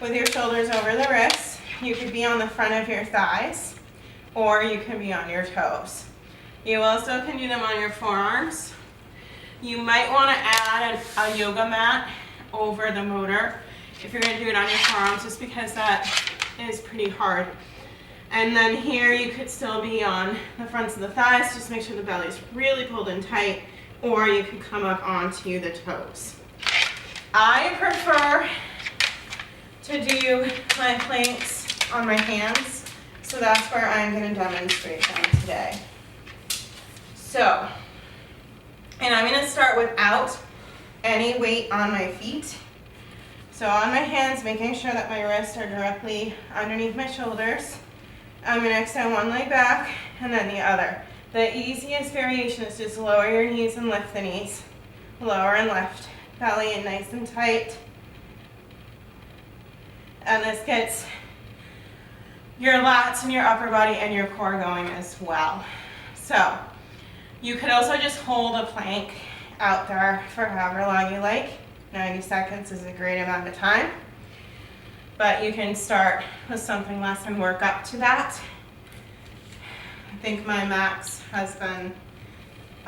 with your shoulders over the wrists. You could be on the front of your thighs, or you can be on your toes. You also can do them on your forearms. You might want to add a yoga mat over the motor if you're going to do it on your forearms, just because that is pretty hard. And then here you could still be on the fronts of the thighs, just make sure the belly is really pulled in tight, or you could come up onto the toes. I prefer to do my planks on my hands, so that's where I'm going to demonstrate them today. So, and I'm going to start without any weight on my feet. So on my hands, making sure that my wrists are directly underneath my shoulders. I'm going to extend one leg back and then the other. The easiest variation is just lower your knees and lift the knees. Lower and lift. Belly in nice and tight. And this gets your lats and your upper body and your core going as well. So you could also just hold a plank out there for however long you like. 90 seconds is a great amount of time. But you can start with something less and work up to that. I think my max has been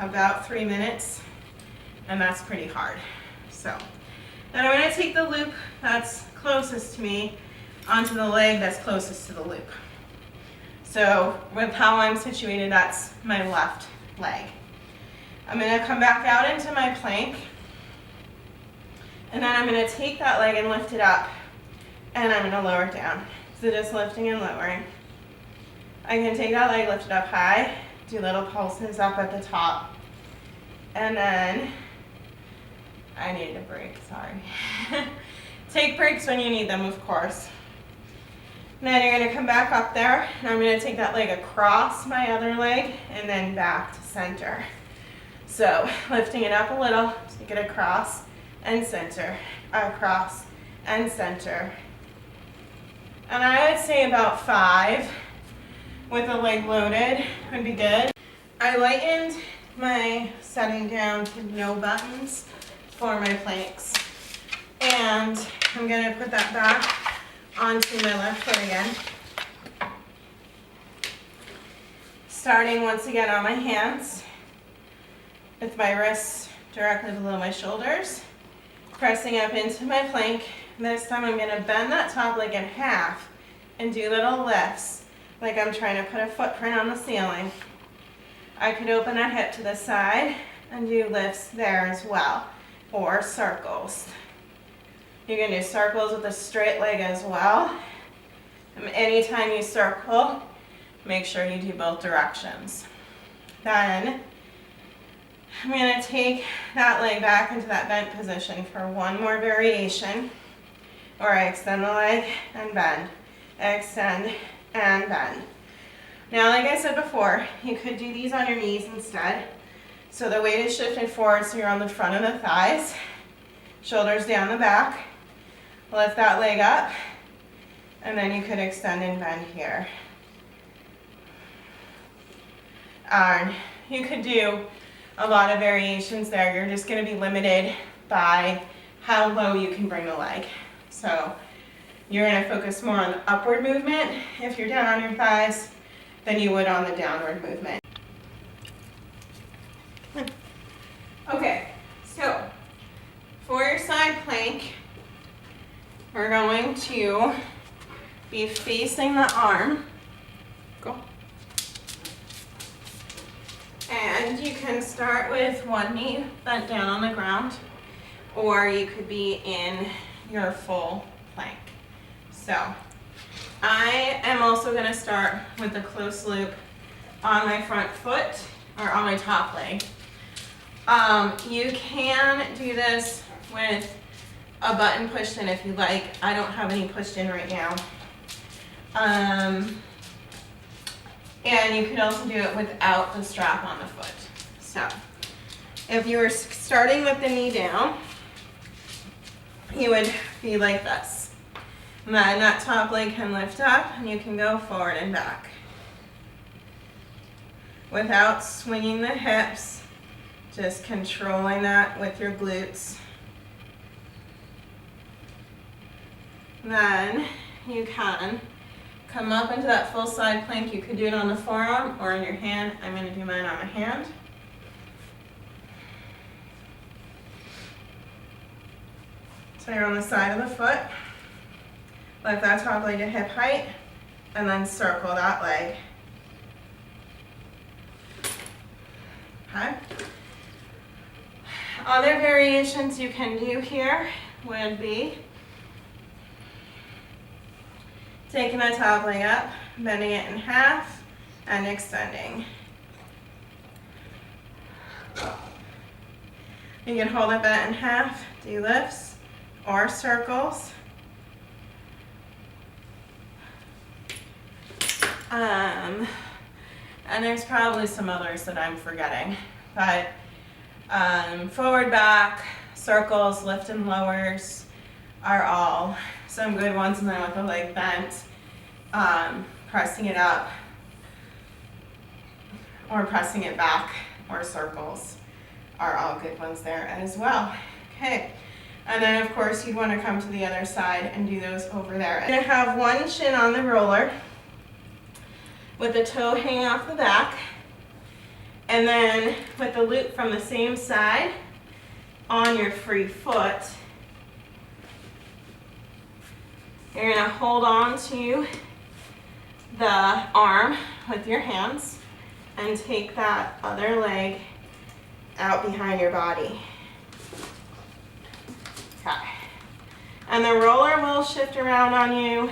about 3 minutes, and that's pretty hard. So then I'm going to take the loop that's closest to me onto the leg that's closest to the loop. So with how I'm situated, that's my left leg. I'm going to come back out into my plank, and then I'm going to take that leg and lift it up, and I'm going to lower it down. So just lifting and lowering. I can take that leg, lift it up high, do little pulses up at the top, and then I needed a break, sorry. Take breaks when you need them, of course. And then you're going to come back up there, and I'm going to take that leg across my other leg and then back to center. So lifting it up a little, take it across and center, across and center. And I would say about 5 with the leg loaded would be good. I lightened my setting down to no buttons for my planks. And I'm going to put that back onto my left foot again. Starting once again on my hands with my wrists directly below my shoulders. Pressing up into my plank. This time I'm going to bend that top leg in half and do little lifts like I'm trying to put a footprint on the ceiling. I could open that hip to the side and do lifts there as well, or circles. You can do circles with a straight leg as well. And anytime you circle, make sure you do both directions. Then I'm going to take that leg back into that bent position for one more variation, where I extend the leg and bend, extend and bend. Now, like I said before, you could do these on your knees instead. So the weight is shifted forward, so you're on the front of the thighs, shoulders down the back. Lift that leg up, and then you could extend and bend here. You could do a lot of variations there. You're just going to be limited by how low you can bring the leg. So you're going to focus more on the upward movement if you're down on your thighs than you would on the downward movement. Okay, so for your side plank, we're going to be facing the arm. Go. And you can start with one knee bent down on the ground, or you could be in your full plank. So I am also going to start with the close loop on my front foot, or on my top leg. You can do this with a button pushed in if you like. I don't have any pushed in right now. And you could also do it without the strap on the foot. So if you were starting with the knee down, you would be like this. And then that top leg can lift up and you can go forward and back without swinging the hips, just controlling that with your glutes. Then you can come up into that full side plank. You could do it on the forearm or in your hand. I'm going to do mine on my hand. So you're on the side of the foot. Lift that top leg to hip height and then circle that leg. Okay. Other variations you can do here would be taking the top leg up, bending it in half, and extending. You can hold it bent in half, do lifts or circles. And there's probably some others that I'm forgetting, but forward, back, circles, lift and lowers are all some good ones. And then with the leg bent, pressing it up or pressing it back or circles are all good ones there as well. Okay, and then of course you'd want to come to the other side and do those over there. I'm going to have one shin on the roller with the toe hanging off the back, and then with the loop from the same side on your free foot, you're going to hold on to the arm with your hands and take that other leg out behind your body. Okay. And the roller will shift around on you,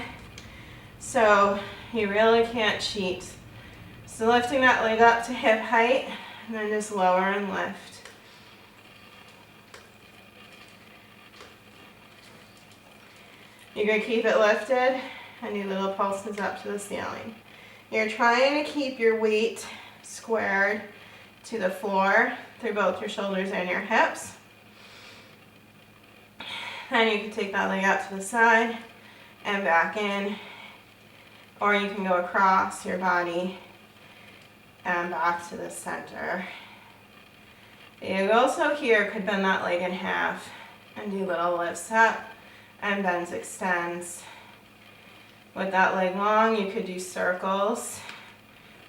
so you really can't cheat. So lifting that leg up to hip height, and then just lower and lift. You're going to keep it lifted and do little pulses up to the ceiling. You're trying to keep your weight squared to the floor through both your shoulders and your hips. Then you can take that leg out to the side and back in, or you can go across your body and back to the center. You also here could bend that leg in half and do little lifts up and bends, extends. With that leg long, you could do circles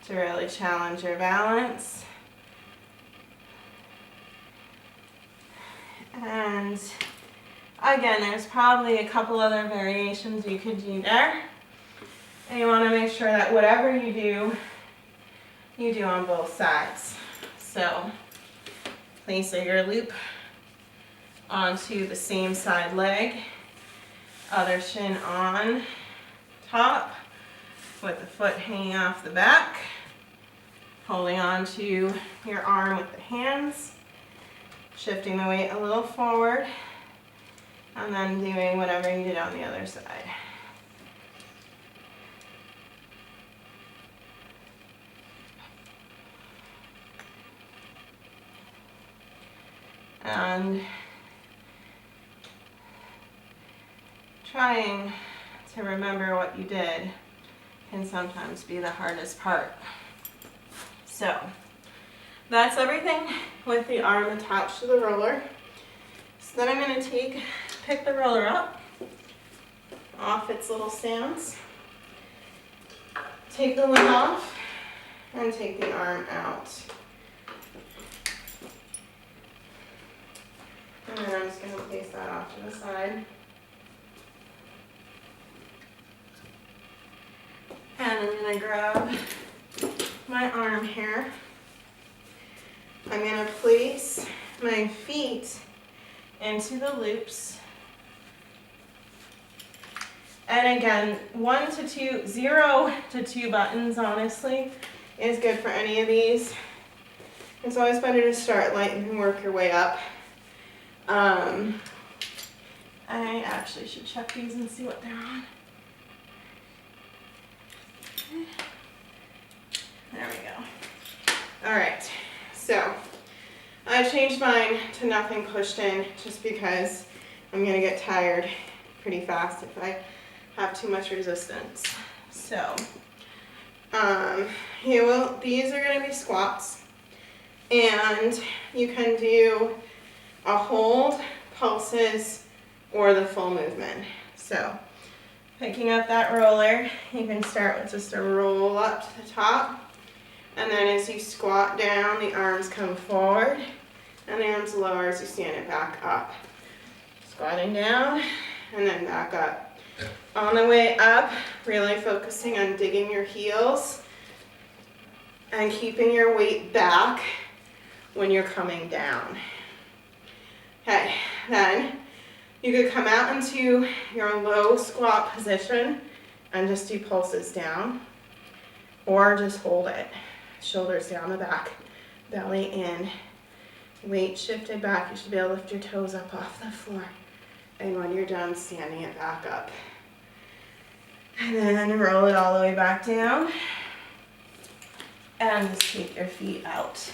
to really challenge your balance. And again, there's probably a couple other variations you could do there. And you want to make sure that whatever you do on both sides. So place your loop onto the same side leg, other shin on top with the foot hanging off the back, holding on to your arm with the hands, shifting the weight a little forward, and then doing whatever you did on the other side. And trying to remember what you did can sometimes be the hardest part. So that's everything with the arm attached to the roller. So then I'm going to pick the roller up off its little stands, take the lid off, and take the arm out. And then I'm just going to place that off to the side. And I'm going to grab my arm here. I'm going to place my feet into the loops. And again, 0 to 2 buttons, honestly, is good for any of these. It's always better to start light and work your way up. I actually should check these and see what they're on. There we go. All right, so I changed mine to nothing pushed in just because I'm gonna get tired pretty fast if I have too much resistance. So these are gonna be squats, and you can do a hold, pulses, or the full movement. So Picking up that roller, you can start with just a roll up to the top. And then as you squat down, the arms come forward and the arms lower as you stand it back up. Squatting down and then back up. On the way up, really focusing on digging your heels and keeping your weight back when you're coming down. Okay, then you could come out into your low squat position and just do pulses down, or just hold it. Shoulders down the back, belly in, weight shifted back. You should be able to lift your toes up off the floor. And when you're done, standing it back up. And then roll it all the way back down. And just take your feet out.